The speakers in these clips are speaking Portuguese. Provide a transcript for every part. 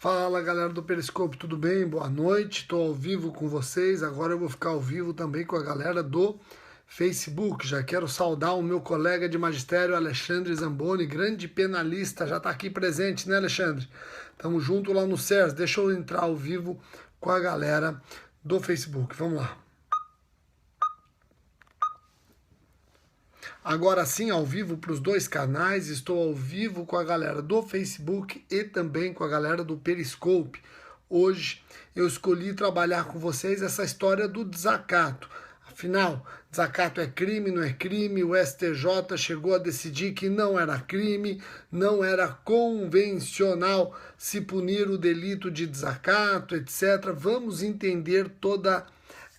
Fala galera do Periscope, tudo bem? Boa noite, estou ao vivo com vocês. Agora eu vou ficar ao vivo também com a galera do Facebook. Já quero saudar o meu colega de magistério, Alexandre Zamboni, grande penalista, já está aqui presente, né, Alexandre? Tamo junto lá no CERS. Deixa eu entrar ao vivo com a galera do Facebook. Vamos lá. Agora sim, ao vivo para os dois canais, estou ao vivo com a galera do Facebook e também com a galera do Periscope. Hoje eu escolhi trabalhar com vocês essa história do desacato. Afinal, desacato é crime, não é crime? O STJ chegou a decidir que não era crime, não era convencional se punir o delito de desacato, etc. Vamos entender toda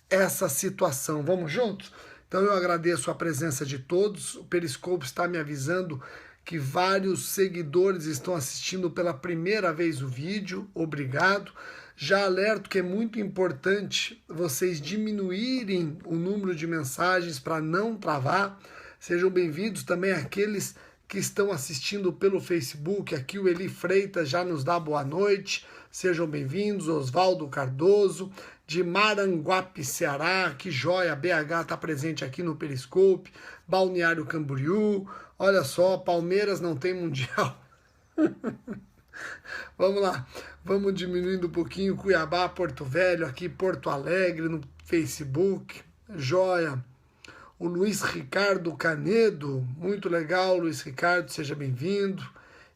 essa situação. Vamos juntos? Então eu agradeço a presença de todos. O Periscope está me avisando que vários seguidores estão assistindo pela primeira vez o vídeo. Obrigado. Já alerto que é muito importante vocês diminuírem o número de mensagens para não travar. Sejam bem-vindos também aqueles que estão assistindo pelo Facebook. Aqui o Eli Freitas já nos dá boa noite. Sejam bem-vindos. Oswaldo Cardoso, de Maranguape, Ceará. Que joia, BH está presente aqui no Periscope. Balneário Camboriú. Olha só, Palmeiras não tem mundial. Vamos lá, vamos diminuindo um pouquinho. Cuiabá, Porto Velho, aqui Porto Alegre no Facebook. Joia. O Luiz Ricardo Canedo, muito legal, Luiz Ricardo, seja bem-vindo.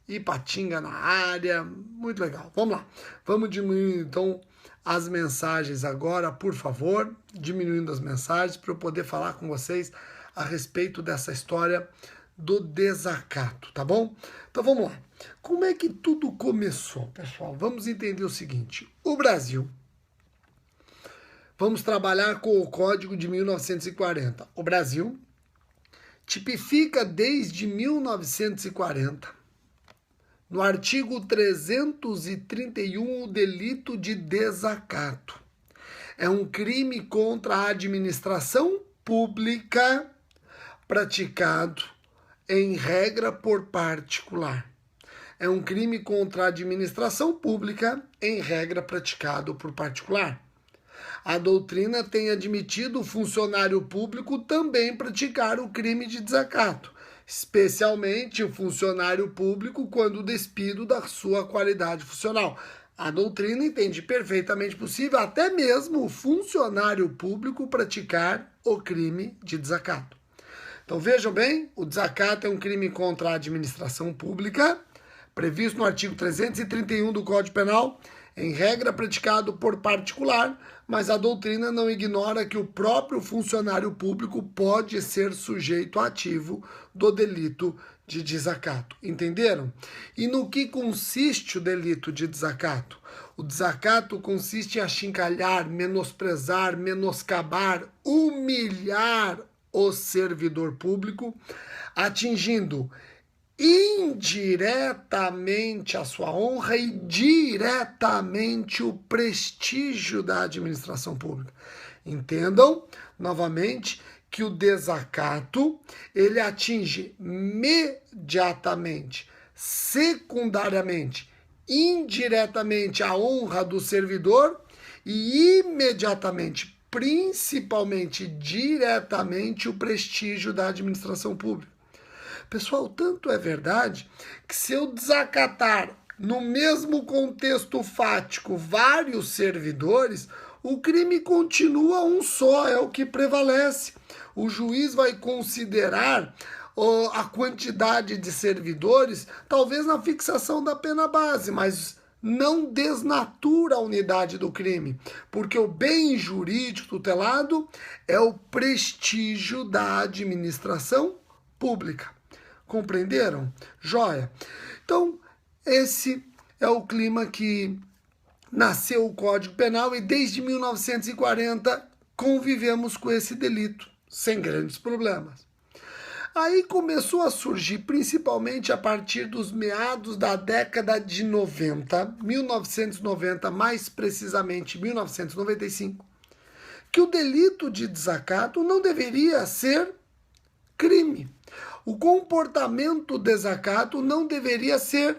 Ipatinga na área, muito legal. Vamos lá, vamos diminuir então as mensagens agora, por favor, diminuindo as mensagens para eu poder falar com vocês a respeito dessa história do desacato, tá bom? Então vamos lá. Como é que tudo começou, pessoal? Vamos entender o seguinte: o Brasil, vamos trabalhar com o Código de 1940. O Brasil tipifica desde 1940, no artigo 331, o delito de desacato. É um crime contra a administração pública praticado, em regra, por particular. É um crime contra a administração pública, em regra, praticado por particular. A doutrina tem admitido o funcionário público também praticar o crime de desacato, especialmente o funcionário público quando despido da sua qualidade funcional. A doutrina entende perfeitamente possível até mesmo o funcionário público praticar o crime de desacato. Então vejam bem, o desacato é um crime contra a administração pública, previsto no artigo 331 do Código Penal, em regra praticado por particular, mas a doutrina não ignora que o próprio funcionário público pode ser sujeito ativo do delito de desacato. Entenderam? E no que consiste o delito de desacato? O desacato consiste em achincalhar, menosprezar, menoscabar, humilhar o servidor público, atingindo indiretamente a sua honra e diretamente o prestígio da administração pública. Entendam, novamente, que o desacato, ele atinge imediatamente, secundariamente, indiretamente a honra do servidor e imediatamente, principalmente, diretamente o prestígio da administração pública. Pessoal, tanto é verdade que se eu desacatar no mesmo contexto fático vários servidores, o crime continua um só, é o que prevalece. O juiz vai considerar a quantidade de servidores, talvez na fixação da pena base, mas não desnatura a unidade do crime, porque o bem jurídico tutelado é o prestígio da administração pública. Compreenderam? Joia. Então, esse é o clima que nasceu o Código Penal e desde 1940 convivemos com esse delito, sem grandes problemas. Aí começou a surgir, principalmente a partir dos meados da década de 90, 1990, mais precisamente 1995, que o delito de desacato não deveria ser crime. O comportamento desacato não deveria ser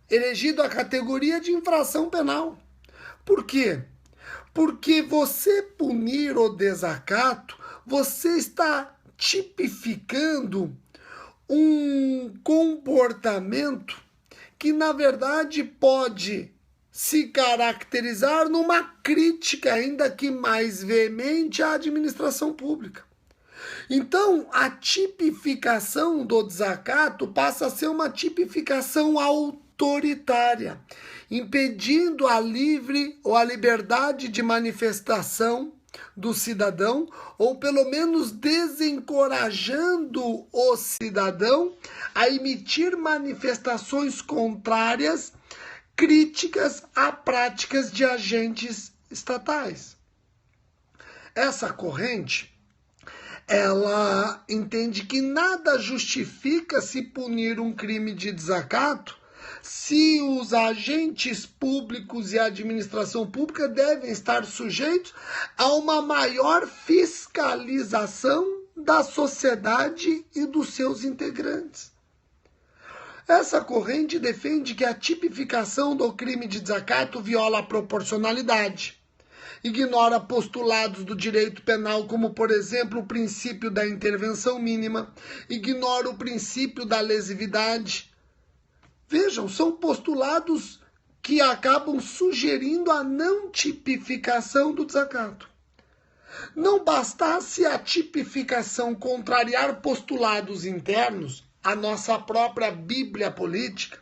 elegido a categoria de infração penal. Por quê? Porque você punir o desacato, você está tipificando um comportamento que, na verdade, pode se caracterizar numa crítica, ainda que mais veemente, à administração pública. Então, a tipificação do desacato passa a ser uma tipificação autoritária, impedindo a livre ou a liberdade de manifestação do cidadão, ou pelo menos desencorajando o cidadão a emitir manifestações contrárias, críticas a práticas de agentes estatais. Essa corrente, ela entende que nada justifica se punir um crime de desacato se os agentes públicos e a administração pública devem estar sujeitos a uma maior fiscalização da sociedade e dos seus integrantes. Essa corrente defende que a tipificação do crime de desacato viola a proporcionalidade, ignora postulados do direito penal, como, por exemplo, o princípio da intervenção mínima, ignora o princípio da lesividade. Vejam, são postulados que acabam sugerindo a não tipificação do desacato. Não bastasse a tipificação contrariar postulados internos, a nossa própria Bíblia política,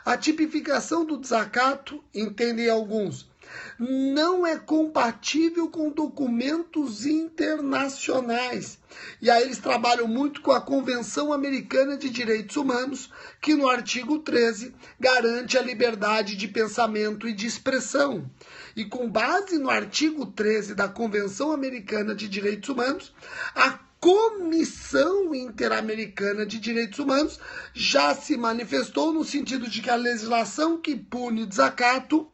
a tipificação do desacato, entendem alguns, não é compatível com documentos internacionais. E aí eles trabalham muito com a Convenção Americana de Direitos Humanos, que no artigo 13 garante a liberdade de pensamento e de expressão. E com base no artigo 13 da Convenção Americana de Direitos Humanos, a Comissão Interamericana de Direitos Humanos já se manifestou no sentido de que a legislação que pune desacato,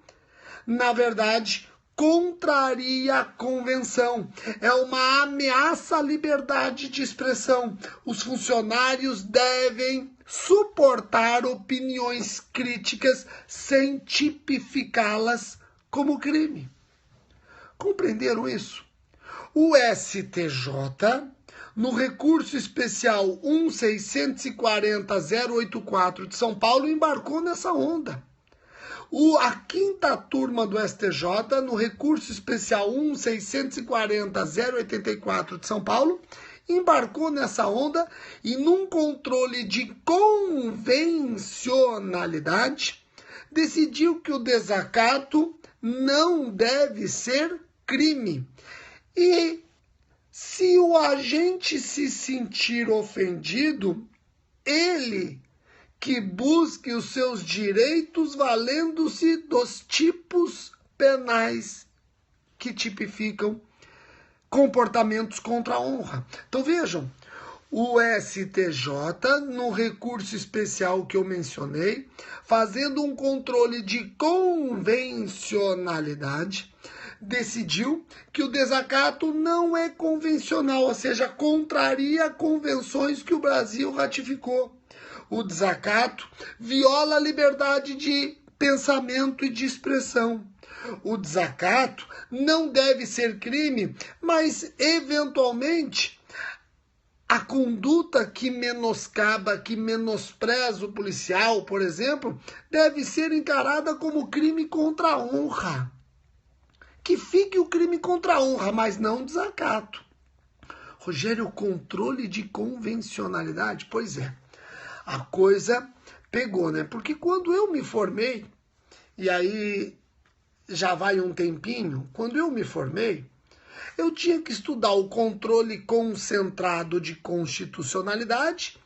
na verdade, contraria a convenção. É uma ameaça à liberdade de expressão. Os funcionários devem suportar opiniões críticas sem tipificá-las como crime. Compreenderam isso? O STJ, no recurso especial 1.640.084 de São Paulo, embarcou nessa onda. A quinta turma do STJ, no recurso especial 1.640.084 de São Paulo, embarcou nessa onda e, num controle de convencionalidade, decidiu que o desacato não deve ser crime. E se o agente se sentir ofendido, ele que busque os seus direitos valendo-se dos tipos penais que tipificam comportamentos contra a honra. Então vejam, o STJ, no recurso especial que eu mencionei, fazendo um controle de convencionalidade, decidiu que o desacato não é convencional, ou seja, contraria convenções que o Brasil ratificou. O desacato viola a liberdade de pensamento e de expressão. O desacato não deve ser crime, mas, eventualmente, a conduta que menoscaba, que menospreza o policial, por exemplo, deve ser encarada como crime contra a honra. Que fique o crime contra a honra, mas não desacato. Rogério, o controle de convencionalidade? Pois é. A coisa pegou, né? Porque quando eu me formei, e aí já vai um tempinho, quando eu me formei, eu tinha que estudar o controle concentrado de constitucionalidade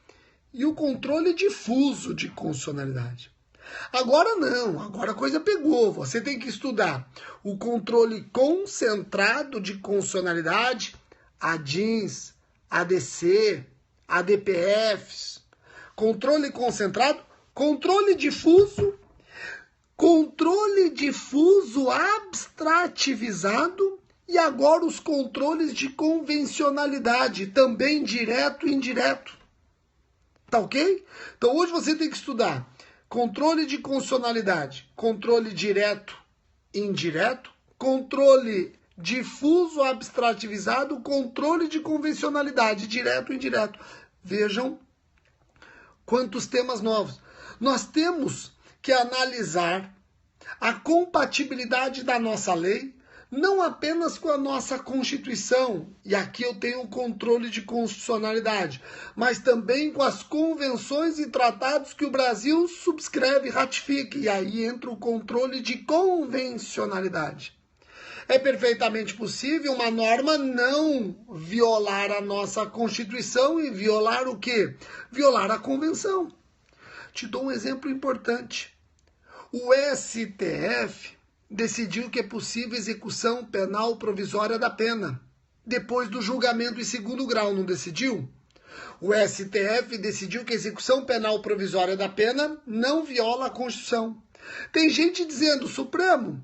e o controle difuso de constitucionalidade. Agora não, agora a coisa pegou. Você tem que estudar o controle concentrado de constitucionalidade, ADINs, ADC, ADPFs, controle concentrado, controle difuso abstrativizado e agora os controles de convencionalidade, também direto e indireto. Tá ok? Então hoje você tem que estudar controle de constitucionalidade, controle direto e indireto, controle difuso abstrativizado, controle de convencionalidade, direto e indireto. Vejam quantos temas novos. Nós temos que analisar a compatibilidade da nossa lei, não apenas com a nossa Constituição, e aqui eu tenho o controle de constitucionalidade, mas também com as convenções e tratados que o Brasil subscreve e ratifica, e aí entra o controle de convencionalidade. É perfeitamente possível uma norma não violar a nossa Constituição e violar o quê? Violar a Convenção. Te dou um exemplo importante. O STF decidiu que é possível execução penal provisória da pena, depois do julgamento em segundo grau, não decidiu? O STF decidiu que a execução penal provisória da pena não viola a Constituição. Tem gente dizendo, Supremo,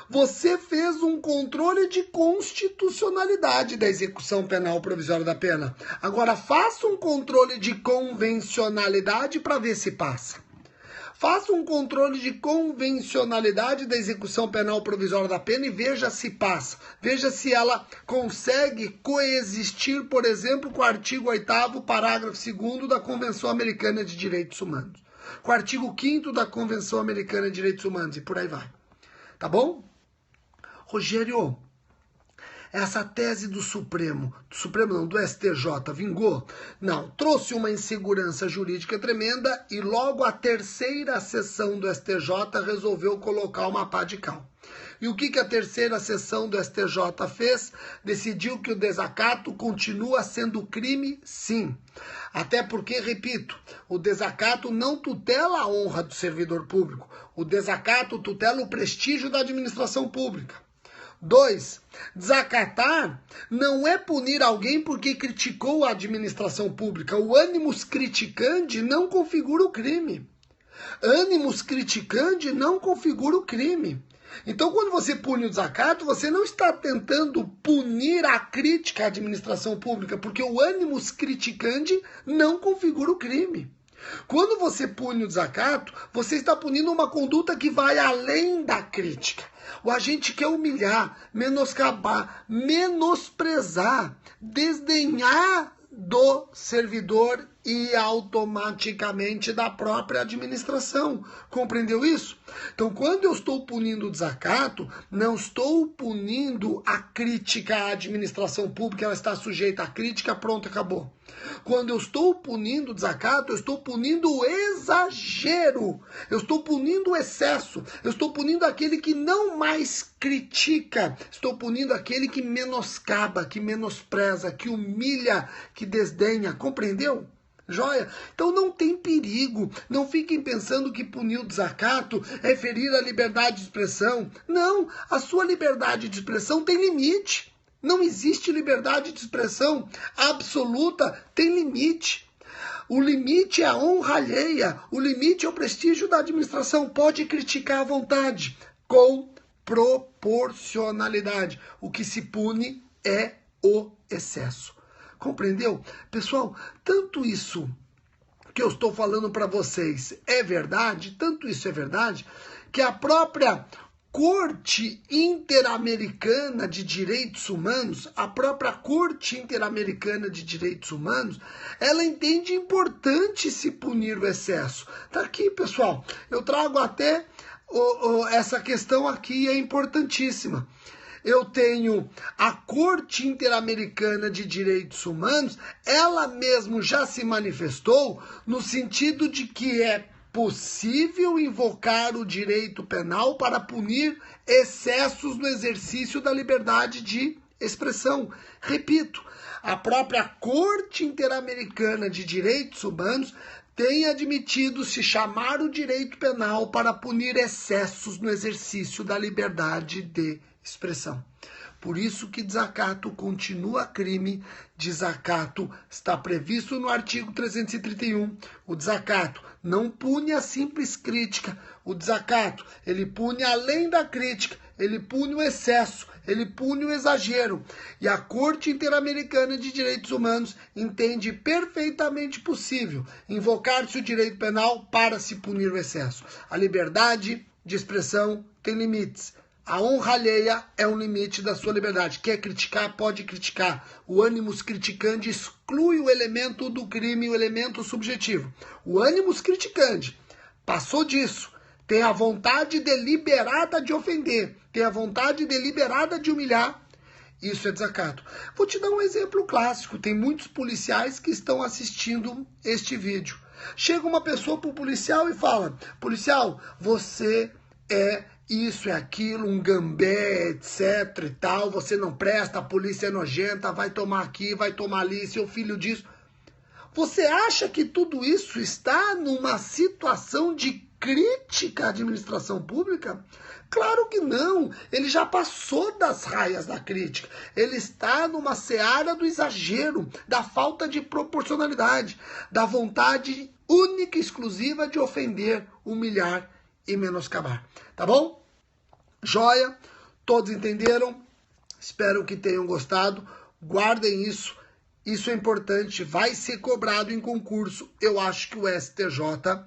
você fez um controle de constitucionalidade da execução penal provisória da pena. Agora faça um controle de convencionalidade para ver se passa. Faça um controle de convencionalidade da execução penal provisória da pena e veja se passa. Veja se ela consegue coexistir, por exemplo, com o artigo 8º, parágrafo 2º da Convenção Americana de Direitos Humanos. Com o artigo 5º da Convenção Americana de Direitos Humanos e por aí vai. Tá bom? Rogério, essa tese do Supremo não, do STJ, vingou? Não, trouxe uma insegurança jurídica tremenda e logo a terceira sessão do STJ resolveu colocar uma pá de cal. E o que a terceira sessão do STJ fez? Decidiu que o desacato continua sendo crime, sim. Até porque, repito, o desacato não tutela a honra do servidor público. O desacato tutela o prestígio da administração pública. 2. Desacatar não é punir alguém porque criticou a administração pública. O animus criticandi não configura o crime. Animus criticandi não configura o crime. Então, quando você pune o desacato, você não está tentando punir a crítica à administração pública, porque o animus criticandi não configura o crime. Quando você pune o desacato, você está punindo uma conduta que vai além da crítica. O agente quer humilhar, menoscabar, menosprezar, desdenhar do servidor e automaticamente da própria administração. Compreendeu isso? Então, quando eu estou punindo o desacato, não estou punindo a crítica à administração pública, ela está sujeita à crítica, pronto, acabou. Quando eu estou punindo o desacato, eu estou punindo o exagero, eu estou punindo o excesso, eu estou punindo aquele que não mais critica, estou punindo aquele que menoscaba, que menospreza, que humilha, que desdenha. Compreendeu? Joia? Então não tem perigo. Não fiquem pensando que punir o desacato é ferir a liberdade de expressão. Não, a sua liberdade de expressão tem limite. Não existe liberdade de expressão absoluta, tem limite. O limite é a honra alheia, o limite é o prestígio da administração. Pode criticar à vontade, com proporcionalidade. O que se pune é o excesso. Compreendeu? Pessoal, tanto isso que eu estou falando para vocês é verdade, tanto isso é verdade, que a própria Corte Interamericana de Direitos Humanos, ela entende importante se punir o excesso. Tá aqui, pessoal, eu trago até essa questão aqui, é importantíssima. Eu tenho a Corte Interamericana de Direitos Humanos, ela mesmo já se manifestou no sentido de que é possível invocar o direito penal para punir excessos no exercício da liberdade de expressão. Repito, a própria Corte Interamericana de Direitos Humanos tem admitido se chamar o direito penal para punir excessos no exercício da liberdade de expressão. Por isso que desacato continua crime, desacato está previsto no artigo 331. O desacato não pune a simples crítica, o desacato ele pune além da crítica, ele pune o excesso, ele pune o exagero. E a Corte Interamericana de Direitos Humanos entende perfeitamente possível invocar-se o direito penal para se punir o excesso. A liberdade de expressão tem limites. A honra alheia é um limite da sua liberdade. Quer criticar, pode criticar. O ânimos criticandi exclui o elemento do crime, o elemento subjetivo. O ânimos criticandi passou disso. Tem a vontade deliberada de ofender. Tem a vontade deliberada de humilhar. Isso é desacato. Vou te dar um exemplo clássico. Tem muitos policiais que estão assistindo este vídeo. Chega uma pessoa para o policial e fala: policial, você é isso, é aquilo, um gambé, etc e tal, você não presta, a polícia é nojenta, vai tomar aqui, vai tomar ali, seu filho disso. Você acha que tudo isso está numa situação de crítica à administração pública? Claro que não, ele já passou das raias da crítica, ele está numa seara do exagero, da falta de proporcionalidade, da vontade única e exclusiva de ofender, humilhar e menoscabar. Tá bom? Joia? Todos entenderam? Espero que tenham gostado. Guardem isso. Isso é importante. Vai ser cobrado em concurso. Eu acho que o STJ,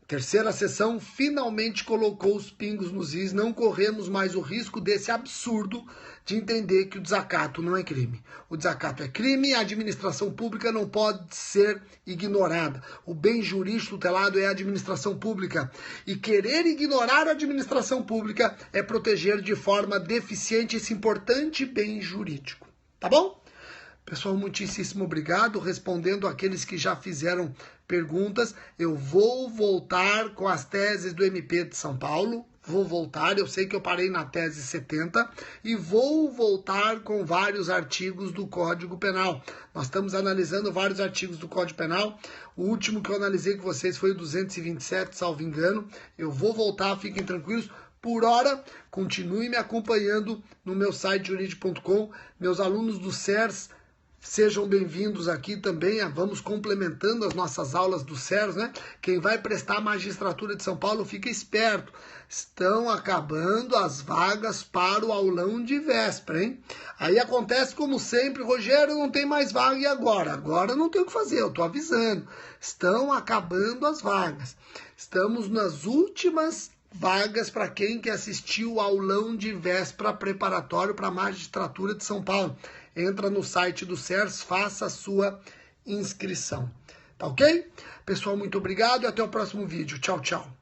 terceira sessão, finalmente colocou os pingos nos is. Não corremos mais o risco desse absurdo de entender que o desacato não é crime. O desacato é crime e a administração pública não pode ser ignorada. O bem jurídico tutelado é a administração pública. E querer ignorar a administração pública é proteger de forma deficiente esse importante bem jurídico. Tá bom? Pessoal, muitíssimo obrigado. Respondendo àqueles que já fizeram perguntas, eu vou voltar com as teses do MP de São Paulo. Vou voltar, eu sei que eu parei na tese 70 e vou voltar com vários artigos do Código Penal. Nós estamos analisando vários artigos do Código Penal. O último que eu analisei com vocês foi o 227, salvo engano. Eu vou voltar, fiquem tranquilos. Por hora, continue me acompanhando no meu site jurid.com. Meus alunos do CERS, sejam bem-vindos aqui também, vamos complementando as nossas aulas do CERS, né? Quem vai prestar a magistratura de São Paulo, fica esperto. Estão acabando as vagas para o aulão de véspera, hein? Aí acontece como sempre, Rogério, não tem mais vaga, e agora? Agora não tem o que fazer, eu tô avisando. Estão acabando as vagas. Estamos nas últimas vagas para quem quer assistir o aulão de véspera preparatório para a magistratura de São Paulo. Entra no site do CERS, faça a sua inscrição. Tá ok? Pessoal, muito obrigado e até o próximo vídeo. Tchau, tchau.